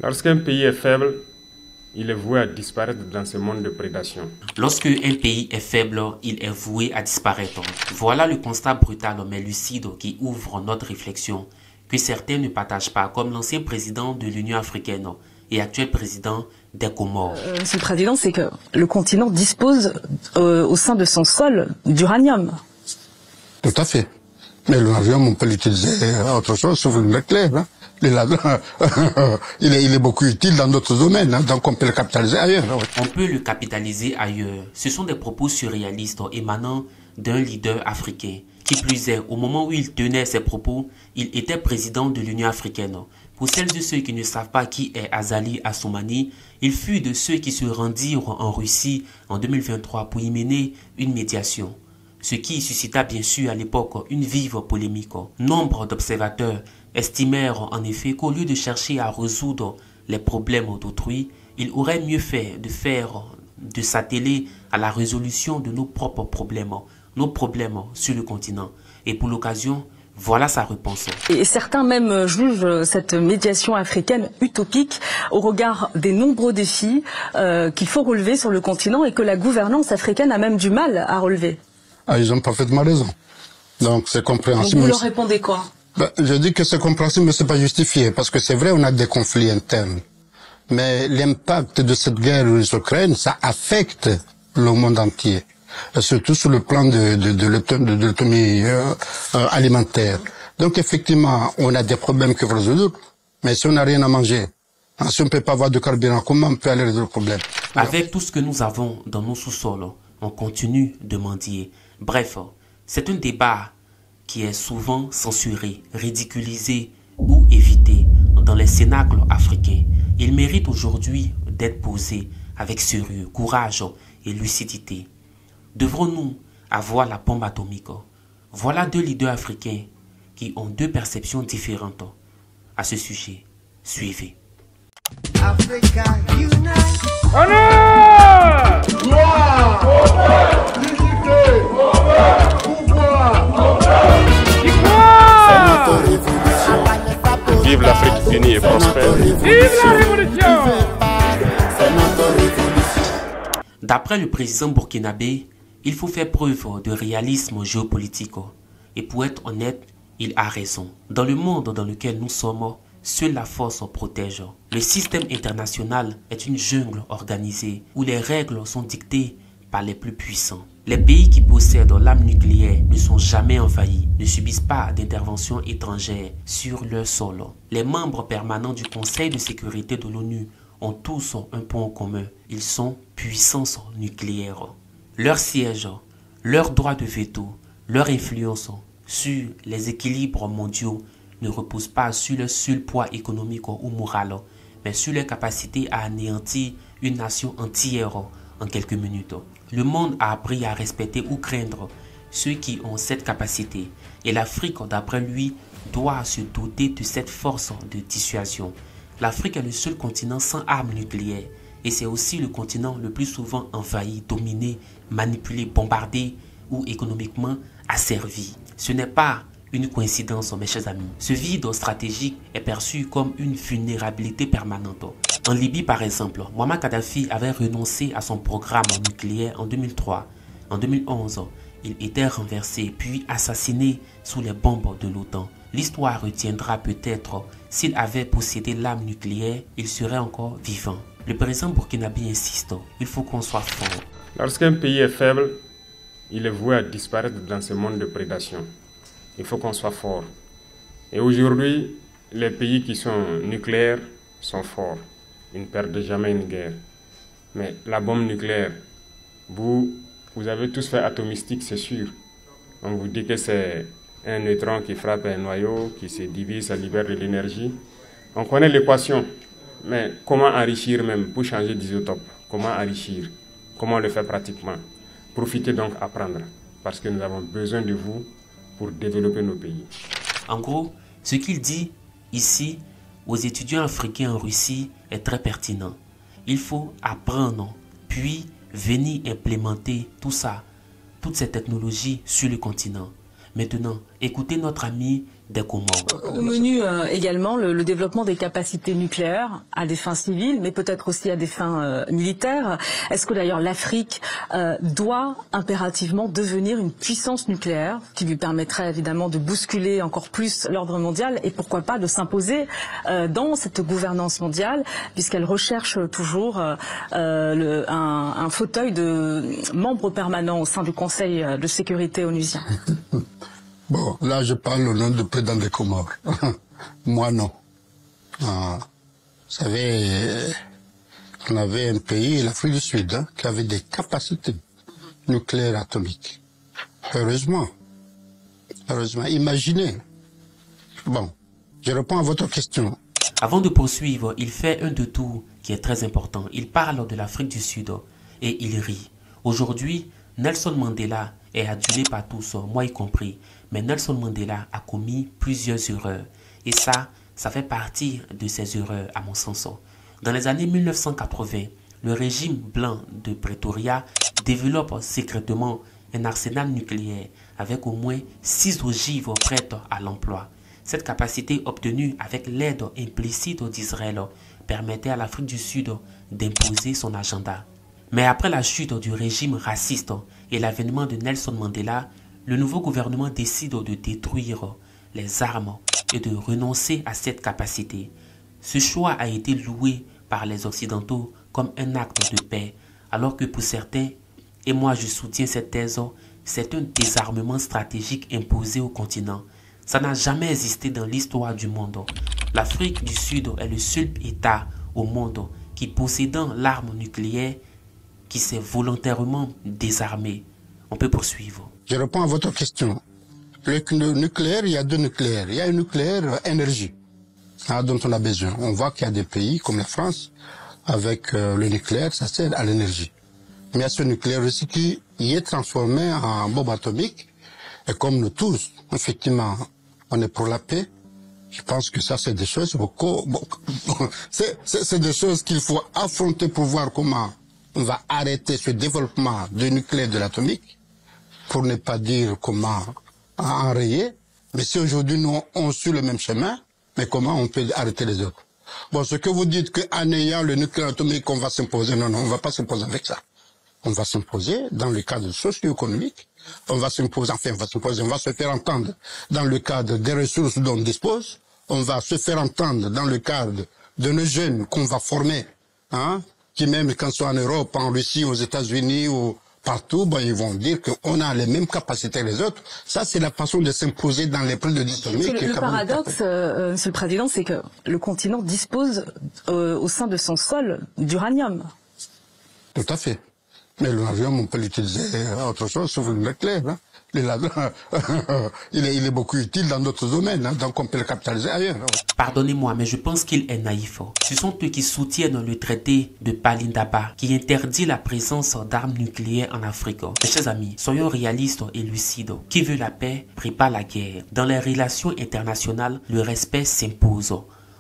Lorsqu'un pays est faible, il est voué à disparaître dans ce monde de prédation. Lorsque un pays est faible, il est voué à disparaître. Voilà le constat brutal mais lucide qui ouvre notre réflexion, que certains ne partagent pas, comme l'ancien président de l'Union africaine et actuel président des Comores. Monsieur le Président, c'est que le continent dispose au sein de son sol d'uranium. Tout à fait. Mais l'uranium, on peut l'utiliser à autre chose, sauf le nucléaire. Hein. Il est beaucoup utile dans d'autres domaines, hein, donc on peut le capitaliser ailleurs. Ouais. On peut le capitaliser ailleurs. Ce sont des propos surréalistes émanant d'un leader africain. Qui plus est, au moment où il tenait ces propos, il était président de l'Union africaine. Pour celles et ceux qui ne savent pas qui est Azali Assoumani, il fut de ceux qui se rendirent en Russie en 2023 pour y mener une médiation. Ce qui suscita bien sûr à l'époque une vive polémique. Nombre d'observateurs estimèrent en effet qu'au lieu de chercher à résoudre les problèmes d'autrui, il aurait mieux fait de s'atteler à la résolution de nos propres problèmes sur le continent. Et pour l'occasion, voilà sa réponse. Et certains même jugent cette médiation africaine utopique au regard des nombreux défis qu'il faut relever sur le continent et que la gouvernance africaine a même du mal à relever. Ah, ils ont parfaitement raison. Donc c'est compréhensible. Donc vous leur répondez quoi? Je dis que c'est compréhensible, mais c'est pas justifié, parce que c'est vrai, on a des conflits internes. Mais l'impact de cette guerre russe-Ukraine, ça affecte le monde entier. Surtout sur le plan de l'autonomie alimentaire. Donc effectivement, on a des problèmes qu'il faut résoudre, mais si on n'a rien à manger, si on ne peut pas avoir de carburant, comment on peut aller résoudre le problème? Avec tout ce que nous avons dans nos sous-sols, on continue de mendier. Bref, c'est un débat qui est souvent censuré, ridiculisé ou évité dans les cénacles africains. Il mérite aujourd'hui d'être posé avec sérieux, courage et lucidité. Devrons-nous avoir la bombe atomique? Voilà deux leaders africains qui ont deux perceptions différentes à ce sujet. Suivez. Africa unite. Honneur! Gloire! Honneur! Dignité! Honneur! Pouvoir! Victoire! Vive l'Afrique unie et prospère. Vive la révolution! D'après le président burkinabé, il faut faire preuve de réalisme géopolitique. Et pour être honnête, il a raison. Dans le monde dans lequel nous sommes, seule la force protège. Le système international est une jungle organisée où les règles sont dictées par les plus puissants. Les pays qui possèdent l'arme nucléaire ne sont jamais envahis, ne subissent pas d'intervention étrangère sur leur sol. Les membres permanents du Conseil de sécurité de l'ONU ont tous un point commun. Ils sont puissances nucléaires. Leur siège, leur droit de veto, leur influence sur les équilibres mondiaux ne repose pas sur leur seul poids économique ou moral, mais sur leur capacité à anéantir une nation entière en quelques minutes. Le monde a appris à respecter ou craindre ceux qui ont cette capacité, et l'Afrique, d'après lui, doit se doter de cette force de dissuasion. L'Afrique est le seul continent sans armes nucléaires, et c'est aussi le continent le plus souvent envahi, dominé, manipulé, bombardé ou économiquement asservi. Ce n'est pas une coïncidence, mes chers amis. Ce vide stratégique est perçu comme une vulnérabilité permanente. En Libye, par exemple, Muammar Kadhafi avait renoncé à son programme nucléaire en 2003. En 2011, il était renversé puis assassiné sous les bombes de l'OTAN. L'histoire retiendra peut-être s'il avait possédé l'arme nucléaire, il serait encore vivant. Le président burkinabé insiste, il faut qu'on soit fort. Lorsqu'un pays est faible, il est voué à disparaître dans ce monde de prédation. Il faut qu'on soit fort. Et aujourd'hui, les pays qui sont nucléaires sont forts. Ils ne perdent jamais une guerre. Mais la bombe nucléaire, vous avez tous fait atomistique, c'est sûr. On vous dit que c'est un neutron qui frappe un noyau, qui se divise, ça libère de l'énergie. On connaît l'équation. Mais comment enrichir même pour changer d'isotope? Comment enrichir? Comment le faire pratiquement? Profitez donc apprendre. Parce que nous avons besoin de vous pour développer nos pays. En gros, ce qu'il dit ici aux étudiants africains en Russie est très pertinent. Il faut apprendre, puis venir implémenter tout ça, toutes ces technologies sur le continent. Maintenant, écoutez notre ami des Comores. Au menu également le développement des capacités nucléaires à des fins civiles, mais peut-être aussi à des fins militaires. Est-ce que d'ailleurs l'Afrique doit impérativement devenir une puissance nucléaire qui lui permettrait évidemment de bousculer encore plus l'ordre mondial et pourquoi pas de s'imposer dans cette gouvernance mondiale, puisqu'elle recherche toujours un fauteuil de membre permanent au sein du Conseil de sécurité onusien? Bon, là, je parle au nom du président des Comores. Moi, non. Vous savez, on avait un pays, l'Afrique du Sud, qui avait des capacités nucléaires atomiques. Heureusement. Heureusement. Imaginez. Bon, je réponds à votre question. Avant de poursuivre, il fait un détour qui est très important. Il parle de l'Afrique du Sud et il rit. Aujourd'hui, Nelson Mandela est adulé par tous, moi y compris. Mais Nelson Mandela a commis plusieurs erreurs. Et ça fait partie de ces erreurs à mon sens. Dans les années 1980, le régime blanc de Pretoria développe secrètement un arsenal nucléaire avec au moins 6 ogives prêtes à l'emploi. Cette capacité obtenue avec l'aide implicite d'Israël permettait à l'Afrique du Sud d'imposer son agenda. Mais après la chute du régime raciste et l'avènement de Nelson Mandela, le nouveau gouvernement décide de détruire les armes et de renoncer à cette capacité. Ce choix a été loué par les Occidentaux comme un acte de paix, alors que pour certains, et moi je soutiens cette thèse, c'est un désarmement stratégique imposé au continent. Ça n'a jamais existé dans l'histoire du monde. L'Afrique du Sud est le seul État au monde qui, possédant l'arme nucléaire, qui s'est volontairement désarmé. On peut poursuivre. Je réponds à votre question. Le nucléaire, il y a deux nucléaires. Il y a un nucléaire énergie dont on a besoin. On voit qu'il y a des pays comme la France, avec le nucléaire, ça sert à l'énergie. Mais il y a ce nucléaire aussi qui est transformé en bombe atomique. Et comme nous tous, effectivement, on est pour la paix, je pense que ça, c'est des choses c'est des choses qu'il faut affronter pour voir comment on va arrêter ce développement du nucléaire de l'atomique, pour ne pas dire comment enrayer. Mais si aujourd'hui nous on suit le même chemin, mais comment on peut arrêter les autres? Bon, ce que vous dites qu'en ayant le nucléaire atomique, on va s'imposer, non, on ne va pas s'imposer avec ça. On va s'imposer dans le cadre socio-économique, on va se faire entendre dans le cadre des ressources dont on dispose, on va se faire entendre dans le cadre de nos jeunes qu'on va former, qui même quand ils sont en Europe, en Russie, aux États-Unis ou partout, ils vont dire qu'on a les mêmes capacités que les autres. Ça, c'est la façon de s'imposer dans les plans de dynamique. Le paradoxe, Monsieur le Président, c'est que le continent dispose au sein de son sol d'uranium. Tout à fait. Mais l'uranium, on peut l'utiliser autre chose, sauf le nucléaire. Il est beaucoup utile dans d'autres domaines, donc on peut le capitaliser ailleurs. Pardonnez-moi, mais je pense qu'il est naïf. Ce sont eux qui soutiennent le traité de Palindaba, qui interdit la présence d'armes nucléaires en Afrique. Mes chers amis, soyons réalistes et lucides. Qui veut la paix, prépare la guerre. Dans les relations internationales, le respect s'impose.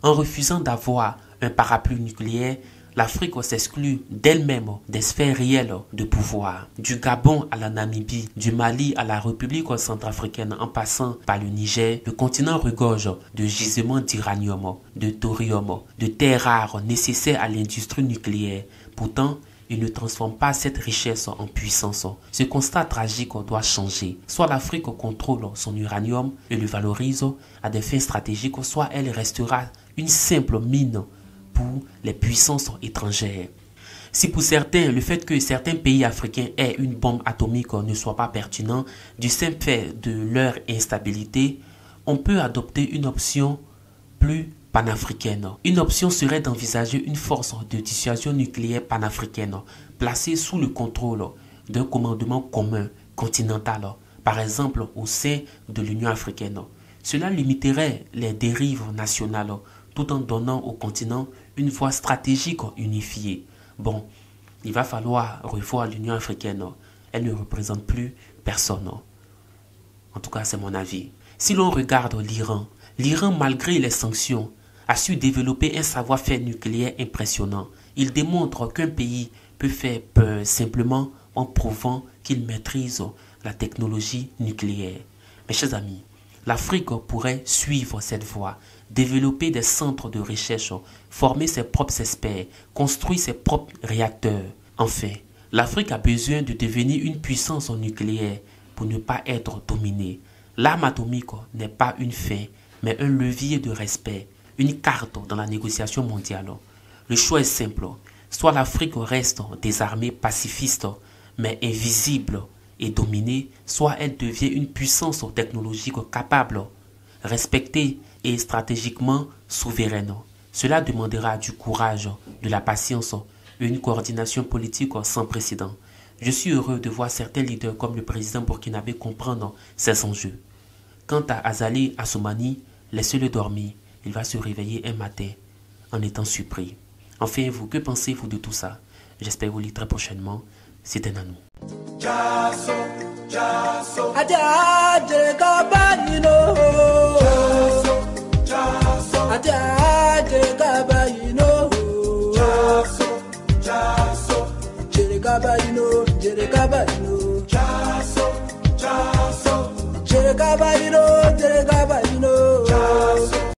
En refusant d'avoir un parapluie nucléaire, l'Afrique s'exclut d'elle-même des sphères réelles de pouvoir. Du Gabon à la Namibie, du Mali à la République centrafricaine en passant par le Niger, le continent regorge de gisements d'uranium, de thorium, de terres rares nécessaires à l'industrie nucléaire. Pourtant, il ne transforme pas cette richesse en puissance. Ce constat tragique doit changer. Soit l'Afrique contrôle son uranium et le valorise à des fins stratégiques, soit elle restera une simple mine pour les puissances étrangères. Si pour certains, le fait que certains pays africains aient une bombe atomique ne soit pas pertinent, du simple fait de leur instabilité, on peut adopter une option plus panafricaine. Une option serait d'envisager une force de dissuasion nucléaire panafricaine placée sous le contrôle d'un commandement commun continental, par exemple au sein de l'Union africaine. Cela limiterait les dérives nationales tout en donnant au continent une voie stratégique unifiée. Bon, il va falloir revoir l'Union africaine. Elle ne représente plus personne. En tout cas, c'est mon avis. Si l'on regarde l'Iran, malgré les sanctions, a su développer un savoir-faire nucléaire impressionnant. Il démontre qu'un pays peut faire peur simplement en prouvant qu'il maîtrise la technologie nucléaire. Mes chers amis, L'Afrique pourrait suivre cette voie, développer des centres de recherche, former ses propres experts, construire ses propres réacteurs. Enfin, l'Afrique a besoin de devenir une puissance nucléaire pour ne pas être dominée. L'arme atomique n'est pas une fin, mais un levier de respect, une carte dans la négociation mondiale. Le choix est simple. Soit l'Afrique reste désarmée, pacifiste, mais invisible et dominée, soit elle devient une puissance technologique capable, respectée et stratégiquement souveraine. Cela demandera du courage, de la patience et une coordination politique sans précédent. Je suis heureux de voir certains leaders comme le président burkinabé comprendre ces enjeux. Quant à Azali Assoumani, laissez-le dormir. Il va se réveiller un matin en étant surpris. Enfin, vous, que pensez-vous de tout ça? J'espère vous lire très prochainement. C'était Nanou. Jere kabayino, jere